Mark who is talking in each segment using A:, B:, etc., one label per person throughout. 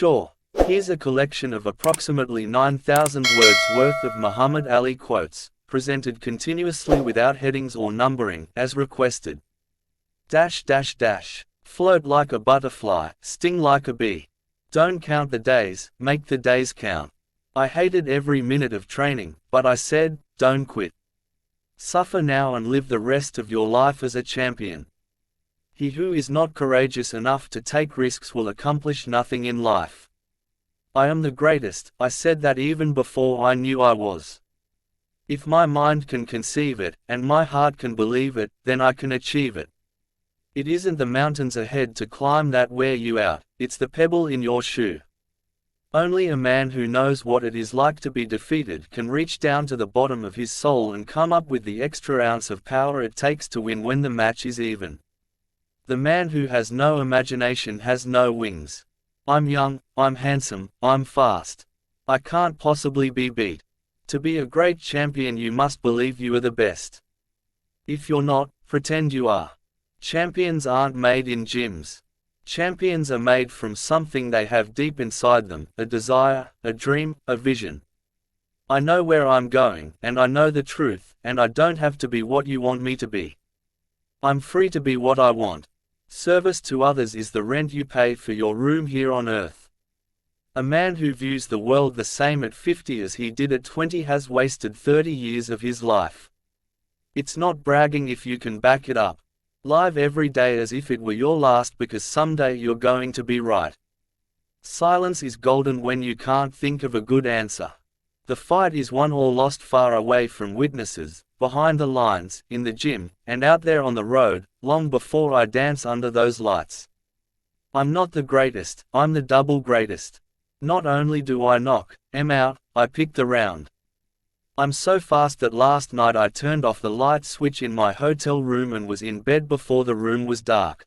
A: Sure. Here's a collection of approximately 9,000 words worth of Muhammad Ali quotes, presented continuously without headings or numbering, as requested. Float like a butterfly, sting like a bee. Don't count the days, make the days count. I hated every minute of training, but I said, don't quit. Suffer now and live the rest of your life as a champion. He who is not courageous enough to take risks will accomplish nothing in life. I am the greatest, I said that even before I knew I was. If my mind can conceive it, and my heart can believe it, then I can achieve it. It isn't the mountains ahead to climb that wear you out, it's the pebble in your shoe. Only a man who knows what it is like to be defeated can reach down to the bottom of his soul and come up with the extra ounce of power it takes to win when the match is even. The man who has no imagination has no wings. I'm young, I'm handsome, I'm fast. I can't possibly be beat. To be a great champion you must believe you are the best. If you're not, pretend you are. Champions aren't made in gyms. Champions are made from something they have deep inside them, a desire, a dream, a vision. I know where I'm going, and I know the truth, and I don't have to be what you want me to be. I'm free to be what I want. Service to others is the rent you pay for your room here on earth. A man who views the world the same at 50 as he did at 20 has wasted 30 years of his life. It's not bragging if you can back it up. Live every day as if it were your last because someday you're going to be right. Silence is golden when you can't think of a good answer. The fight is won or lost far away from witnesses, behind the lines, in the gym, and out there on the road, long before I dance under those lights. I'm not the greatest, I'm the double greatest. Not only do I knock 'em out, I pick the round. I'm so fast that last night I turned off the light switch in my hotel room and was in bed before the room was dark.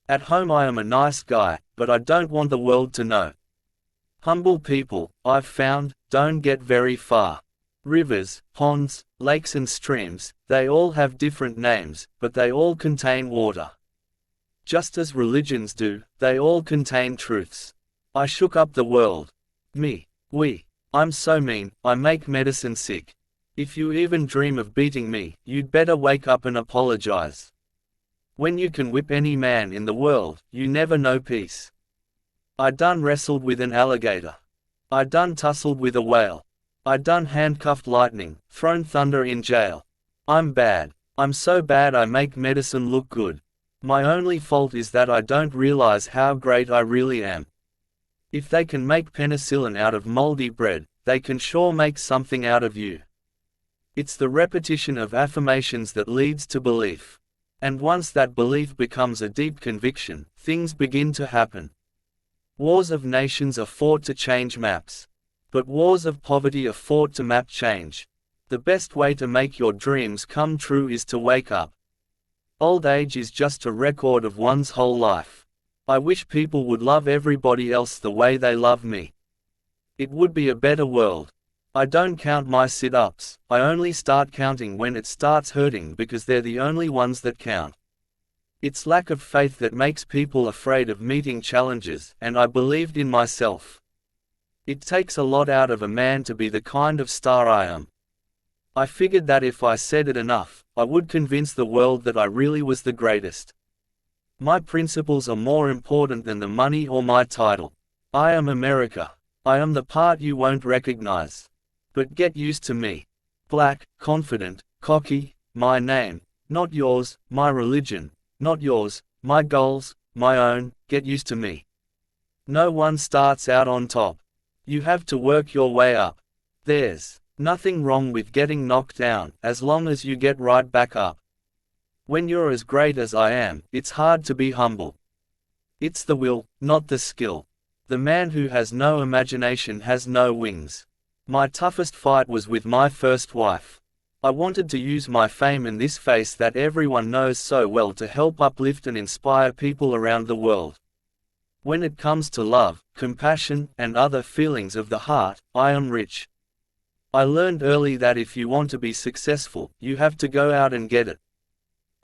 A: At home I am a nice guy, but I don't want the world to know. Humble people, I've found, don't get very far. Rivers, ponds, lakes and streams, they all have different names, but they all contain water. Just as religions do, they all contain truths. I shook up the world. I'm so mean, I make medicine sick. If you even dream of beating me, you'd better wake up and apologize. When you can whip any man in the world, you never know peace. I done wrestled with an alligator. I done tussled with a whale. I done handcuffed lightning, thrown thunder in jail. I'm bad. I'm so bad I make medicine look good. My only fault is that I don't realize how great I really am. If they can make penicillin out of moldy bread, they can sure make something out of you. It's the repetition of affirmations that leads to belief. And once that belief becomes a deep conviction, things begin to happen. Wars of nations are fought to change maps. But wars of poverty are fought to map change. The best way to make your dreams come true is to wake up. Old age is just a record of one's whole life. I wish people would love everybody else the way they love me. It would be a better world. I don't count my sit-ups, I only start counting when it starts hurting because they're the only ones that count. It's lack of faith that makes people afraid of meeting challenges, and I believed in myself. It takes a lot out of a man to be the kind of star I am. I figured that if I said it enough, I would convince the world that I really was the greatest. My principles are more important than the money or my title. I am America. I am the part you won't recognize. But get used to me. Black, confident, cocky, my name, not yours, my religion, not yours, my goals, my own, get used to me. No one starts out on top. You have to work your way up. There's nothing wrong with getting knocked down, as long as you get right back up. When you're as great as I am, it's hard to be humble. It's the will, not the skill. The man who has no imagination has no wings. My toughest fight was with my first wife. I wanted to use my fame and this face that everyone knows so well to help uplift and inspire people around the world. When it comes to love, compassion, and other feelings of the heart, I am rich. I learned early that if you want to be successful, you have to go out and get it.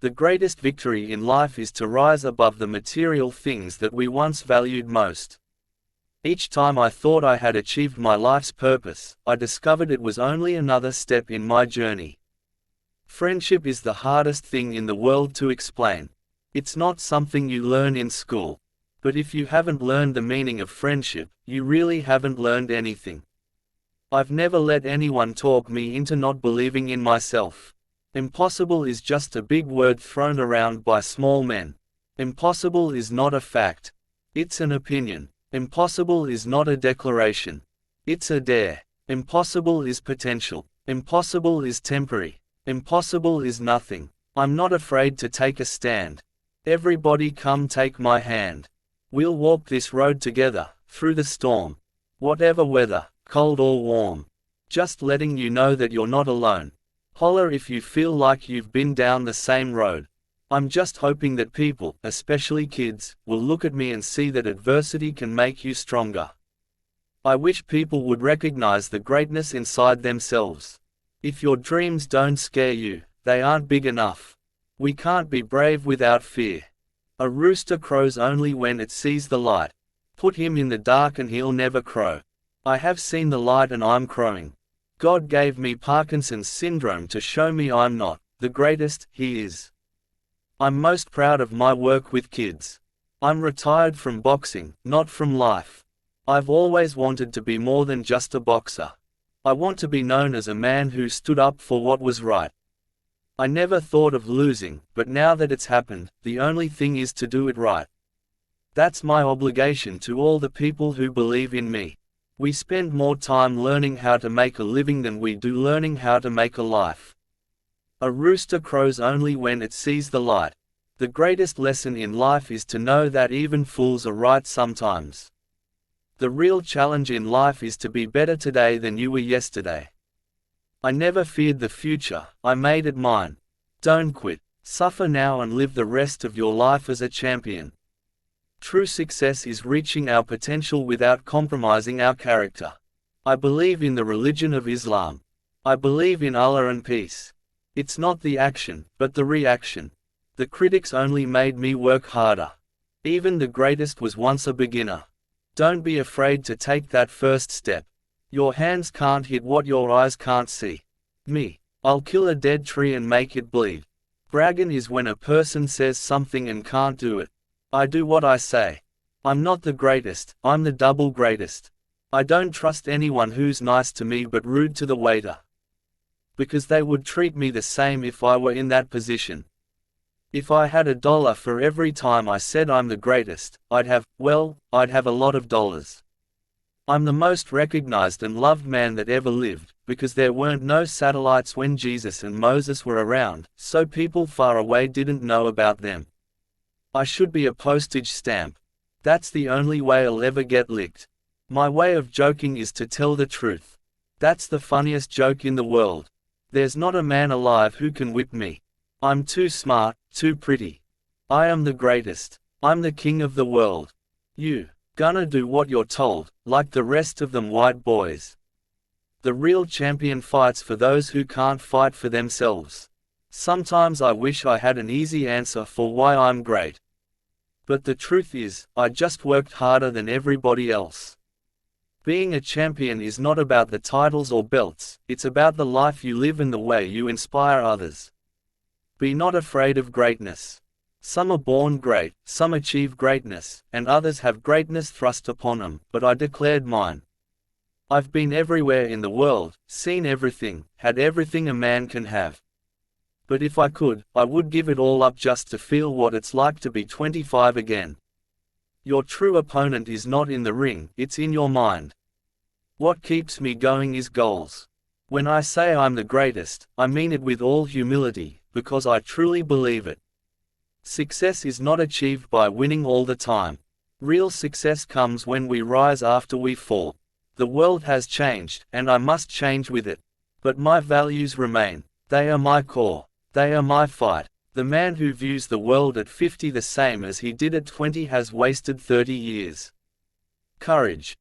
A: The greatest victory in life is to rise above the material things that we once valued most. Each time I thought I had achieved my life's purpose, I discovered it was only another step in my journey. Friendship is the hardest thing in the world to explain. It's not something you learn in school. But if you haven't learned the meaning of friendship, you really haven't learned anything. I've never let anyone talk me into not believing in myself. Impossible is just a big word thrown around by small men. Impossible is not a fact. It's an opinion. Impossible is not a declaration. It's a dare. Impossible is potential. Impossible is temporary. Impossible is nothing. I'm not afraid to take a stand. Everybody come take my hand. We'll walk this road together, through the storm. Whatever weather, cold or warm. Just letting you know that you're not alone. Holler if you feel like you've been down the same road. I'm just hoping that people, especially kids, will look at me and see that adversity can make you stronger. I wish people would recognize the greatness inside themselves. If your dreams don't scare you, they aren't big enough. We can't be brave without fear. A rooster crows only when it sees the light. Put him in the dark and he'll never crow. I have seen the light and I'm crowing. God gave me Parkinson's syndrome to show me I'm not the greatest, He is. I'm most proud of my work with kids. I'm retired from boxing, not from life. I've always wanted to be more than just a boxer. I want to be known as a man who stood up for what was right. I never thought of losing, but now that it's happened, the only thing is to do it right. That's my obligation to all the people who believe in me. We spend more time learning how to make a living than we do learning how to make a life. A rooster crows only when it sees the light. The greatest lesson in life is to know that even fools are right sometimes. The real challenge in life is to be better today than you were yesterday. I never feared the future, I made it mine. Don't quit. Suffer now and live the rest of your life as a champion. True success is reaching our potential without compromising our character. I believe in the religion of Islam. I believe in Allah and peace. It's not the action, but the reaction. The critics only made me work harder. Even the greatest was once a beginner. Don't be afraid to take that first step. Your hands can't hit what your eyes can't see. Me. I'll kill a dead tree and make it bleed. Bragging is when a person says something and can't do it. I do what I say. I'm not the greatest, I'm the double greatest. I don't trust anyone who's nice to me but rude to the waiter. Because they would treat me the same if I were in that position. If I had $1 for every time I said I'm the greatest, I'd have a lot of dollars. I'm the most recognized and loved man that ever lived, because there weren't no satellites when Jesus and Moses were around, so people far away didn't know about them. I should be a postage stamp. That's the only way I'll ever get licked. My way of joking is to tell the truth. That's the funniest joke in the world. There's not a man alive who can whip me. I'm too smart, too pretty. I am the greatest. I'm the king of the world. You gonna do what you're told, like the rest of them white boys. The real champion fights for those who can't fight for themselves. Sometimes I wish I had an easy answer for why I'm great. But the truth is, I just worked harder than everybody else. Being a champion is not about the titles or belts, it's about the life you live and the way you inspire others. Be not afraid of greatness. Some are born great, some achieve greatness, and others have greatness thrust upon them, but I declared mine. I've been everywhere in the world, seen everything, had everything a man can have. But if I could, I would give it all up just to feel what it's like to be 25 again. Your true opponent is not in the ring, it's in your mind. What keeps me going is goals. When I say I'm the greatest, I mean it with all humility, because I truly believe it. Success is not achieved by winning all the time. Real success comes when we rise after we fall. The world has changed, and I must change with it. But my values remain. They are my core. They are my fight. The man who views the world at 50 the same as he did at 20 has wasted 30 years. Courage.